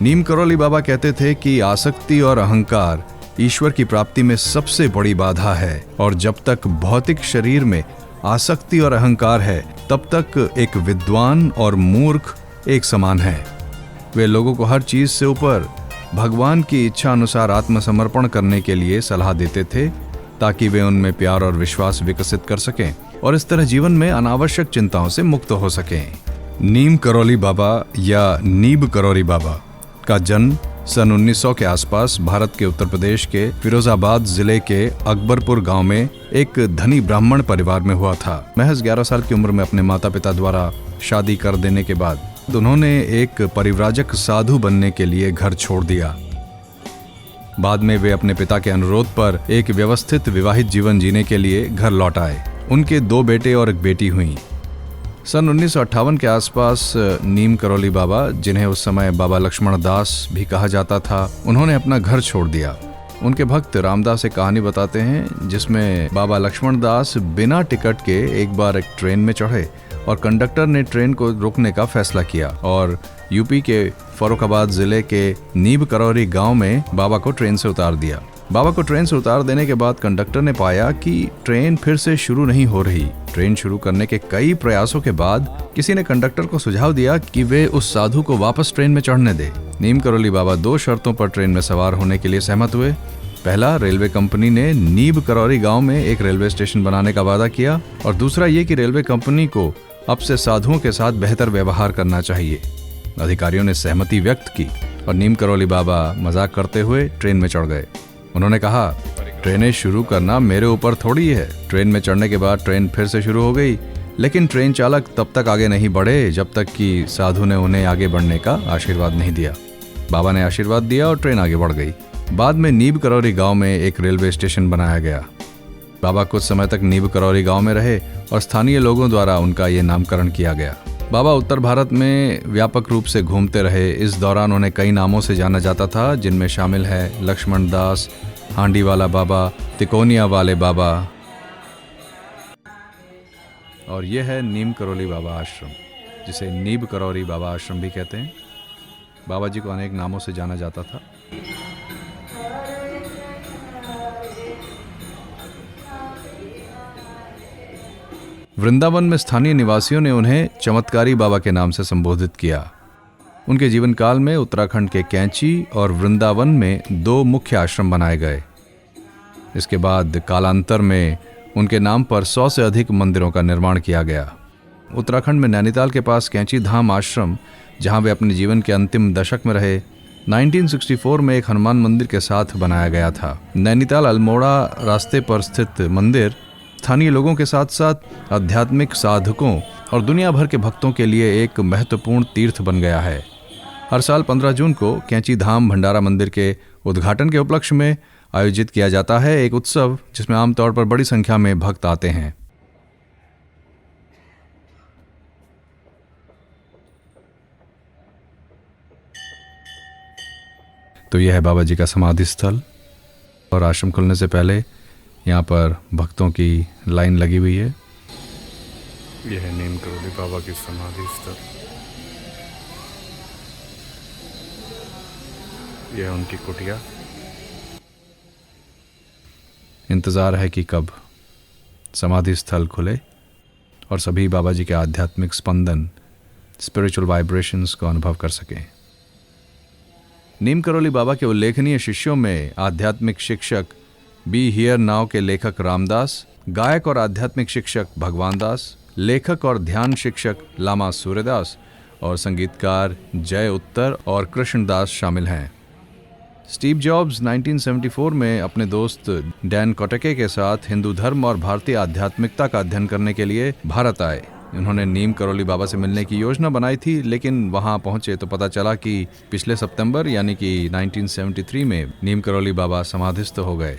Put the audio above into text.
नीम करौली बाबा कहते थे कि आसक्ति और अहंकार ईश्वर की प्राप्ति में सबसे बड़ी बाधा है, और जब तक भौतिक शरीर में आसक्ति और अहंकार है तब तक एक विद्वान और मूर्ख एक समान है। वे लोगों को हर चीज से ऊपर भगवान की इच्छा अनुसार आत्मसमर्पण करने के लिए सलाह देते थे, ताकि वे उनमें प्यार और विश्वास विकसित कर सकें और इस तरह जीवन में अनावश्यक चिंताओं से मुक्त हो सकें। नीम करौली बाबा या नीब करौली बाबा का जन्म सन 1900 के आसपास भारत के उत्तर प्रदेश के फिरोजाबाद जिले के अकबरपुर गांव में एक धनी ब्राह्मण परिवार में हुआ था। महज 11 साल की उम्र में अपने माता पिता द्वारा शादी कर देने के बाद उन्होंने एक परिव्राजक साधु बनने के लिए घर छोड़ दिया। बाद में वे अपने पिता के अनुरोध पर एक व्यवस्थित विवाहित जीवन जीने के लिए घर लौट आए। उनके 2 बेटे और एक बेटी हुई। सन 1958 के आसपास नीम करौली बाबा, जिन्हें उस समय बाबा लक्ष्मण दास भी कहा जाता था, उन्होंने अपना घर छोड़ दिया। उनके भक्त रामदास एक कहानी बताते हैं जिसमें बाबा लक्ष्मण दास बिना टिकट के एक बार एक ट्रेन में चढ़े और कंडक्टर ने ट्रेन को रोकने का फैसला किया और यूपी के फर्रुखाबाद जिले के नीब करौली गांव में बाबा को ट्रेन से उतार दिया। बाबा को ट्रेन से उतार देने के बाद कंडक्टर ने पाया कि ट्रेन फिर से शुरू नहीं हो रही। ट्रेन शुरू करने के कई प्रयासों के बाद किसी ने कंडक्टर को सुझाव दिया कि वे उस साधु को वापस ट्रेन में चढ़ने दे। नीम करौली बाबा 2 शर्तों पर ट्रेन में सवार होने के लिए सहमत हुए। पहला, रेलवे कंपनी ने नीब करौली गांव में एक रेलवे स्टेशन बनाने का वादा किया, और दूसरा ये कि रेलवे कंपनी को अब से साधुओं के साथ बेहतर व्यवहार करना चाहिए। अधिकारियों ने सहमति व्यक्त की और नीम करौली बाबा मजाक करते हुए ट्रेन में चढ़ गए। उन्होंने कहा, ट्रेनें शुरू करना मेरे ऊपर थोड़ी है। ट्रेन में चढ़ने के बाद ट्रेन फिर से शुरू हो गई, लेकिन ट्रेन चालक तब तक आगे नहीं बढ़े जब तक कि साधु ने उन्हें आगे बढ़ने का आशीर्वाद नहीं दिया। बाबा ने आशीर्वाद दिया और ट्रेन आगे बढ़ गई। बाद में नीब करौली गांव में एक रेलवे स्टेशन बनाया गया। बाबा कुछ समय तक नीब करौली गांव में रहे और स्थानीय लोगों द्वारा उनका ये नामकरण किया गया। बाबा उत्तर भारत में व्यापक रूप से घूमते रहे। इस दौरान उन्हें कई नामों से जाना जाता था, जिनमें शामिल है लक्ष्मण दास, हांडी वाला बाबा, तिकोनिया वाले बाबा, और यह है नीम करौली बाबा आश्रम, जिसे नीब करौली बाबा आश्रम भी कहते हैं। बाबा जी को अनेक नामों से जाना जाता था। वृंदावन में स्थानीय निवासियों ने उन्हें चमत्कारी बाबा के नाम से संबोधित किया। उनके जीवन काल में उत्तराखंड के कैंची और वृंदावन में 2 मुख्य आश्रम बनाए गए। इसके बाद कालांतर में उनके नाम पर 100 से अधिक मंदिरों का निर्माण किया गया। उत्तराखंड में नैनीताल के पास कैंची धाम आश्रम, जहां वे अपने जीवन के अंतिम दशक में रहे, 1964 में एक हनुमान मंदिर के साथ बनाया गया था। नैनीताल अल्मोड़ा रास्ते पर स्थित मंदिर स्थानीय लोगों के साथ साथ आध्यात्मिक साधकों और दुनिया भर के भक्तों के लिए एक महत्वपूर्ण तीर्थ बन गया है। हर साल 15 जून को कैंची धाम भंडारा मंदिर के उद्घाटन के उपलक्ष्य में आयोजित किया जाता है एक उत्सव, जिसमें आमतौर पर बड़ी संख्या में भक्त आते हैं। तो यह है बाबा जी का समाधि स्थल, और आश्रम खुलने से पहले यहाँ पर भक्तों की लाइन लगी हुई है। यह है नीम करौली बाबा की समाधि स्थल। यह है उनकी कुटिया। इंतज़ार है कि कब समाधि स्थल खुले और सभी बाबा जी के आध्यात्मिक स्पंदन, स्पिरिचुअल वाइब्रेशंस को अनुभव कर सकें। नीम करौली बाबा के उल्लेखनीय शिष्यों में आध्यात्मिक शिक्षक बी हियर नाउ के लेखक रामदास, गायक और आध्यात्मिक शिक्षक भगवान दास, लेखक और ध्यान शिक्षक लामा सूर्यदास और संगीतकार जय उत्तर और कृष्णदास शामिल हैं। स्टीव जॉब्स 1974 में अपने दोस्त डैन कोटेके के साथ हिंदू धर्म और भारतीय आध्यात्मिकता का अध्ययन करने के लिए भारत आए। उन्होंने नीम करौली बाबा से मिलने की योजना बनाई थी, लेकिन वहां पहुंचे तो पता चला कि पिछले सितंबर यानी कि 1973 में नीम करौली बाबा समाधिस्थ हो गए।